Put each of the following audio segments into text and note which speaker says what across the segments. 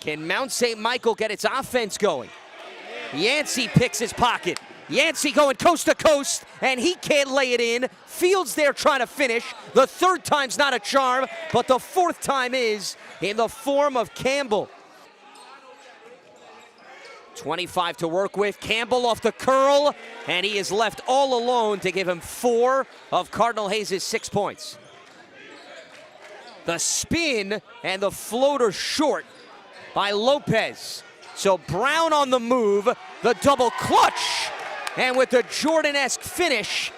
Speaker 1: Can Mount St. Michael get its offense going? Yancey picks his pocket. Yancey going coast to coast, and he can't lay it in. Fields there trying to finish. The third time's not a charm, but the fourth time is in the form of Campbell. 25 to work with. Campbell off the curl, and he is left all alone to give him 4 of Cardinal Hayes' 6 points. The spin and the floater short by Lopez. So Brown on the move, the double clutch, and with the Jordan-esque finish,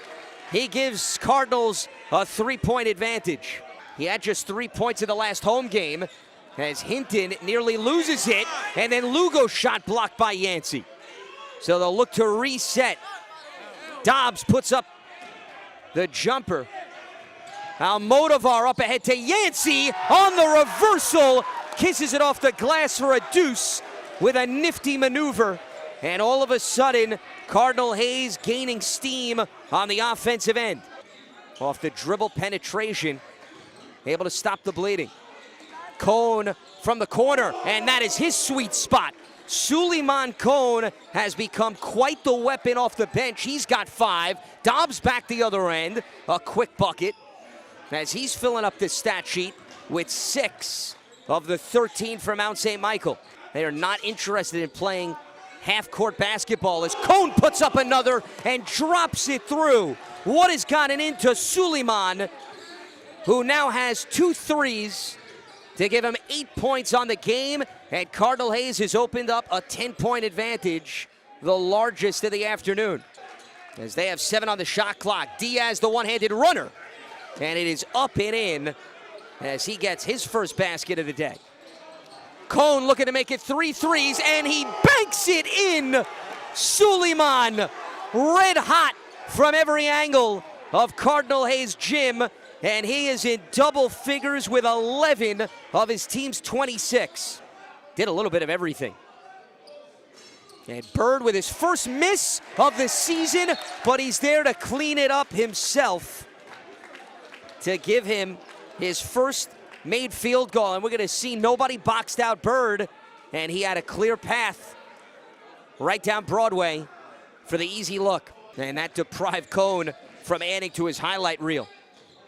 Speaker 1: he gives Cardinals a 3-point advantage. He had just 3 points in the last home game as Hinton nearly loses it, and then Lugo's shot blocked by Yancey. So they'll look to reset. Dobbs puts up the jumper. Almodovar up ahead to Yancey on the reversal, kisses it off the glass for a deuce with a nifty maneuver. And all of a sudden, Cardinal Hayes gaining steam on the offensive end. Off the dribble penetration, able to stop the bleeding. Cone from the corner, and that is his sweet spot. Suleiman Cone has become quite the weapon off the bench. He's got 5. Dobbs back the other end, a quick bucket, as he's filling up this stat sheet with 6 of the 13 for Mount St. Michael. They are not interested in playing half-court basketball as Cone puts up another and drops it through. What has gotten into Suleiman, who now has 2 threes to give him 8 points on the game, and Cardinal Hayes has opened up a 10-point advantage, the largest of the afternoon. As they have 7 on the shot clock, Diaz the one-handed runner, and it is up and in as he gets his first basket of the day. Cone looking to make it 3 threes, and he banks it in. Suleiman, red hot from every angle of Cardinal Hayes' gym, and he is in double figures with 11 of his team's 26. Did a little bit of everything. And Bird with his first miss of the season, but he's there to clean it up himself to give him his first made field goal. And we're going to see nobody boxed out Bird, and he had a clear path right down Broadway for the easy look. And that deprived Cone from adding to his highlight reel.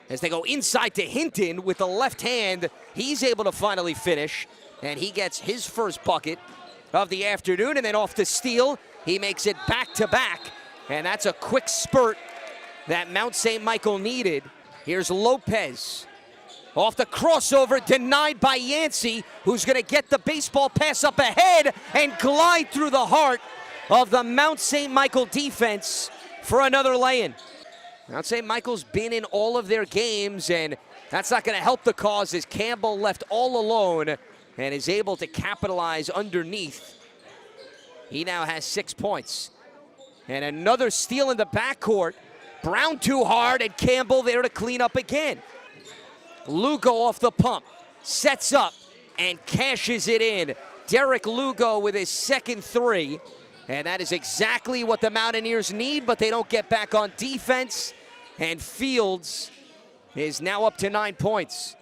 Speaker 1: As they go inside to Hinton with the left hand, he's able to finally finish, and he gets his first bucket of the afternoon. And then off the steal, he makes it back-to-back, and that's a quick spurt that Mount St. Michael needed. Here's Lopez. Off the crossover, denied by Yancey, who's going to get the baseball pass up ahead and glide through the heart of the Mount St. Michael defense for another lay-in. Mount St. Michael's been in all of their games, and that's not going to help the cause as Campbell left all alone and is able to capitalize underneath. He now has 6 points. And another steal in the backcourt. Brown too hard, and Campbell there to clean up again. Lugo off the pump, sets up, and cashes it in. Derek Lugo with his second 3, and that is exactly what the Mountaineers need, but they don't get back on defense. And Fields is now up to 9 points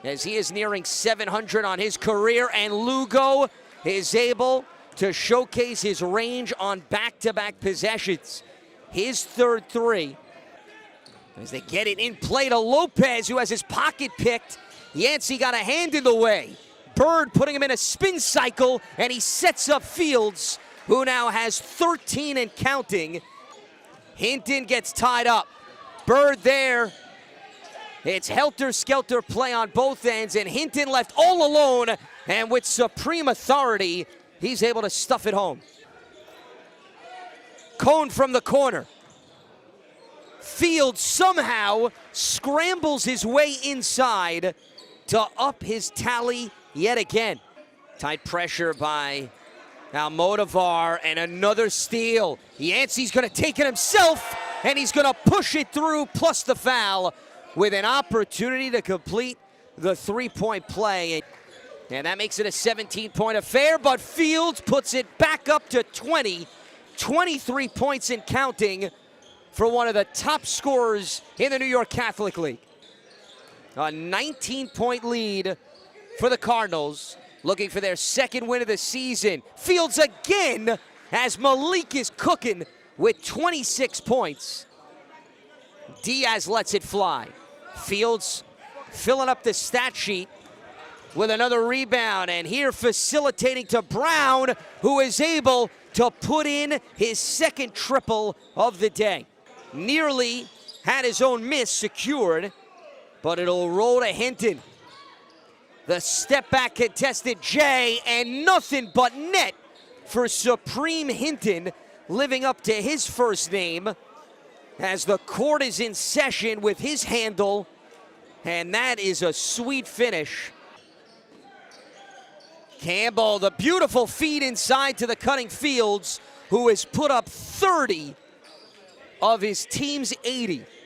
Speaker 1: as he is nearing 700 on his career, and Lugo is able to showcase his range on back-to-back possessions. His third 3. As they get it in play to Lopez, who has his pocket picked. Yancey got a hand in the way. Bird putting him in a spin cycle, and he sets up Fields, who now has 13 and counting. Hinton gets tied up. Bird there. It's helter-skelter play on both ends, and Hinton left all alone, and with supreme authority, he's able to stuff it home. Cone from the corner. Fields somehow scrambles his way inside to up his tally yet again. Tight pressure by Almodovar, and another steal. Yancey's going to take it himself, and he's going to push it through, plus the foul, with an opportunity to complete the 3-point play. And that makes it a 17-point affair, but Fields puts it back up to 20. 23 points and counting for one of the top scorers in the New York Catholic League. A 19-point lead for the Cardinals looking for their second win of the season. Fields again as Malik is cooking with 26 points. Diaz lets it fly. Fields filling up the stat sheet with another rebound, and here facilitating to Brown, who is able to put in his second triple of the day. Nearly had his own miss secured, but it'll roll to Hinton. The step back contested J, and nothing but net for Supreme Hinton, living up to his first name as the court is in session with his handle, and that is a sweet finish. Campbell, the beautiful feed inside to the cutting Fields, who has put up 30 of his team's 80.